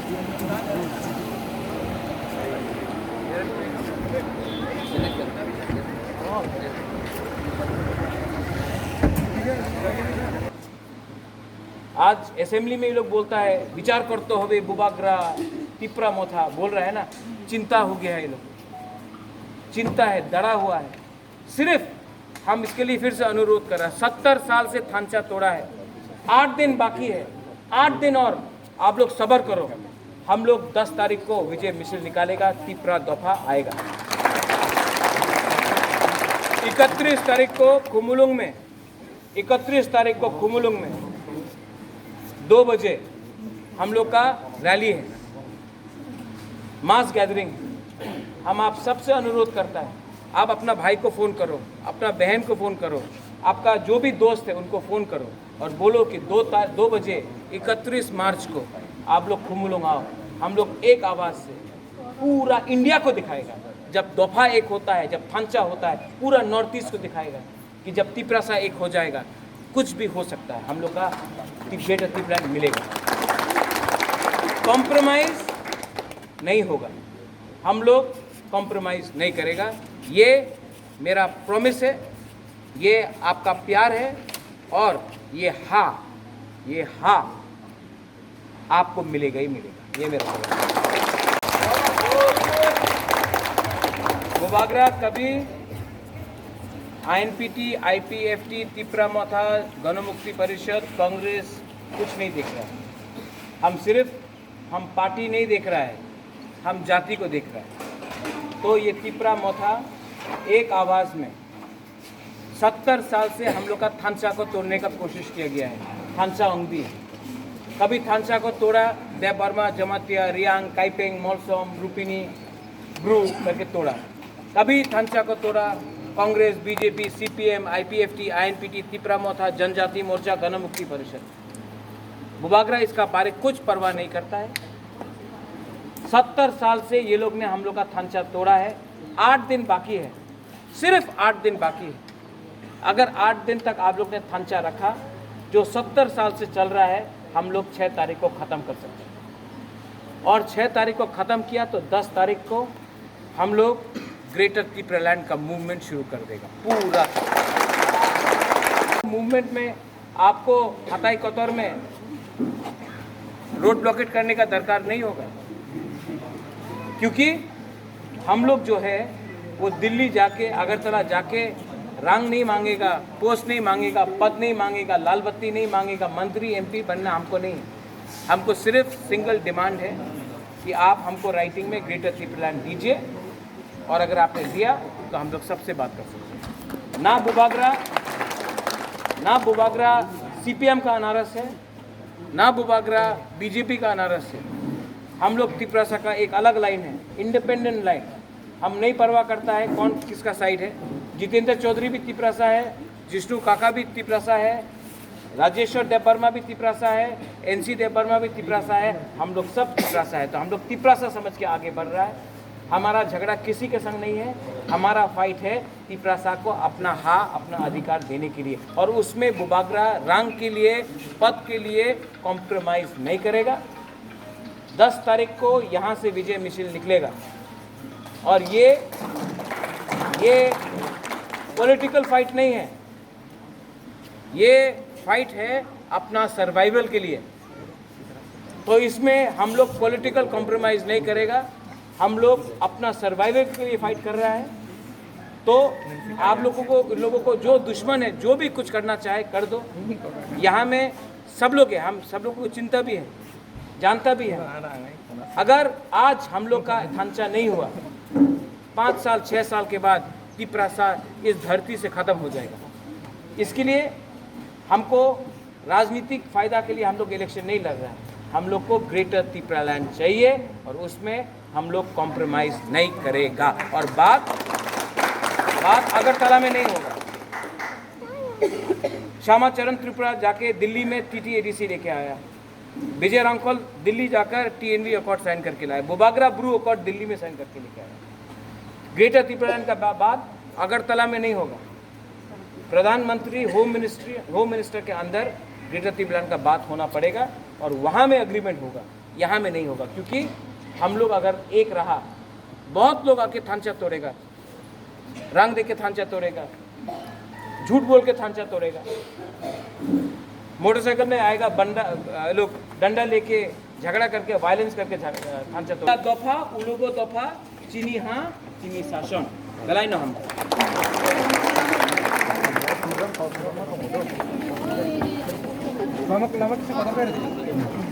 आज असेंबली में ये लोग बोलता है विचार करते हुए बुबाग्रा तिपरा मोथा बोल रहा है ना, चिंता हो गया है, ये लोग चिंता है, डरा हुआ है। सिर्फ हम इसके लिए फिर से अनुरोध कर रहे हैं, 70 साल से थांचा तोड़ा है, 8 दिन बाकी है, 8 दिन और आप लोग सब्र करो। हम लोग 10 तारीख को विजय मिছিল निकालेगा, तिपरा दफा आएगा। 31 तारीख को खुमुलुंग में 31 तारीख को खुमुलुंग में 2 बजे हम लोग का रैली है, मास गैदरिंग। हम आप सबसे अनुरोध करता है, आप अपना भाई को फ़ोन करो, अपना बहन को फ़ोन करो, आपका जो भी दोस्त है उनको फ़ोन करो और बोलो कि 2 बजे 31 मार्च को आप लोग खुमुलुंग आओ। हम लोग एक आवाज़ से पूरा इंडिया को दिखाएगा। जब दफा एक होता है, जब थांचा होता है, पूरा नॉर्थ ईस्ट को दिखाएगा कि जब तिपरासा एक हो जाएगा कुछ भी हो सकता है। हम लोग का ग्रेटर तिपरा मिलेगा, कॉम्प्रोमाइज़ नहीं होगा, हम लोग कॉम्प्रोमाइज़ नहीं करेगा। ये मेरा प्रॉमिस है, ये आपका प्यार है और ये हाँ आपको मिलेगा ही मिलेगा, ये मेरा बुबाग्रा कभी आईएनपीटी, आईपीएफटी, तिपरा मोथा, गणमुक्ति परिषद, कांग्रेस कुछ नहीं देख रहा है। हम पार्टी नहीं देख रहा है, हम जाति को देख रहा है। तो ये तिपरा मोथा एक आवाज़ में 70 साल से हम लोग का थांचा को तोड़ने का कोशिश किया गया है। थांचा ओंगदी कभी थांचा को तोड़ा, देव बर्मा, जमातिया, रियांग, काइपेंग, मोलसोम, रूपिनी, ब्रू करके तोड़ा। कभी थांचा को तोड़ा Congress, BJP, CPM, IPFT, INPT, Tipra Motha, जनजाति मोर्चा, गणमुक्ति परिषद। बुबाग्रा इसका बारे कुछ परवाह नहीं करता है। 70 साल से ये लोग ने हम लोग का थांचा तोड़ा है। 8 दिन बाकी है, सिर्फ 8 दिन बाकी है। अगर 8 दिन तक आप लोग ने थांचा रखा, जो 70 साल से चल रहा है, हम लोग 6 तारीख को ख़त्म कर सकते हैं। और 6 तारीख को ख़त्म किया तो 10 तारीख को हम लोग ग्रेटर तिपरालैंड का मूवमेंट शुरू कर देगा। पूरा मूवमेंट में आपको हताई कतौर में रोड ब्लॉकेट करने का दरकार नहीं होगा, क्योंकि हम लोग जो है वो दिल्ली जाके, अगरतला जाके रंग नहीं मांगेगा, पोस्ट नहीं मांगेगा, पद नहीं मांगेगा, लाल बत्ती नहीं मांगेगा, मंत्री एमपी बनना हमको नहीं। हमको सिर्फ सिंगल डिमांड है कि आप हमको राइटिंग में ग्रेटर तिपरालैंड दीजिए, और अगर आपने दिया तो हम लोग सबसे बात कर सकते हैं। ना बुबाग्रा सीपीएम का अनारस है, ना बुबाग्रा बीजेपी का अनारस है। हम लोग तिपरासा का एक अलग लाइन है, इंडिपेंडेंट लाइन। हम नहीं परवाह करता है कौन किसका साइड है। जितेंद्र चौधरी भी तिपरासा है, जिष्णु काका भी तिपरासा है, राजेश्वर देवबर्मा भी तिपरासा है, एनसी देवबर्मा भी तिपरासा है। हम लोग सब तिपरासा है, तो हम लोग तिपरासा समझ के आगे बढ़ रहा है। हमारा झगड़ा किसी के संग नहीं है, हमारा फाइट है तिपरासा को अपना अधिकार देने के लिए, और उसमें बुबाग्रा रंग के लिए, पद के लिए कॉम्प्रोमाइज़ नहीं करेगा। 10 तारीख को यहाँ से विजय मिছিল निकलेगा, और ये पॉलिटिकल फाइट नहीं है, ये फाइट है अपना सर्वाइवल के लिए। तो इसमें हम लोग पॉलिटिकल कॉम्प्रोमाइज़ नहीं करेगा, हम लोग अपना सर्वाइवल के लिए फाइट कर रहा है। तो आप लोगों को जो दुश्मन है, जो भी कुछ करना चाहे कर दो। यहाँ में सब लोग हैं, हम सब लोगों को चिंता भी है, जानता भी है। अगर आज हम लोग का थांचा नहीं हुआ, 5 साल 6 साल के बाद तिपरासा इस धरती से ख़त्म हो जाएगा। इसके लिए हमको राजनीतिक फ़ायदा के लिए हम लोग इलेक्शन नहीं लड़ रहे हैं। हम लोग को ग्रेटर तिपरालैंड चाहिए, और उसमें हम लोग कॉम्प्रोमाइज़ नहीं करेगा। और बात अगरतला में नहीं होगा। श्यामा चरण त्रिपुरा जाके दिल्ली में टीटीएडीसी लेके आया, विजय रामफल दिल्ली जाकर टीएनवी अकॉर्ड साइन करके लाया, बुबाग्रा ब्रू अकॉर्ड दिल्ली में साइन करके लेके आया। ग्रेटर तिपरालैंड का बात अगरतला में नहीं होगा। प्रधानमंत्री, होम मिनिस्टर के अंदर ग्रेटर तिपरालैंड का बात होना पड़ेगा, और वहाँ में एग्रीमेंट होगा। यहाँ में नहीं होगा, क्योंकि हम लोग अगर एक रहा, बहुत लोग आके थांचा तोड़ेगा, रंग दे के थांचा तोड़ेगा, झूठ बोल के थांचा तोड़ेगा, मोटरसाइकिल में आएगा बंदा, लोग डंडा लेके झगड़ा करके वायलेंस करके थांचा तोड़ेगा। दफा उलुगो दफा चीनी हाँ चीनी शासन गलाई ना हम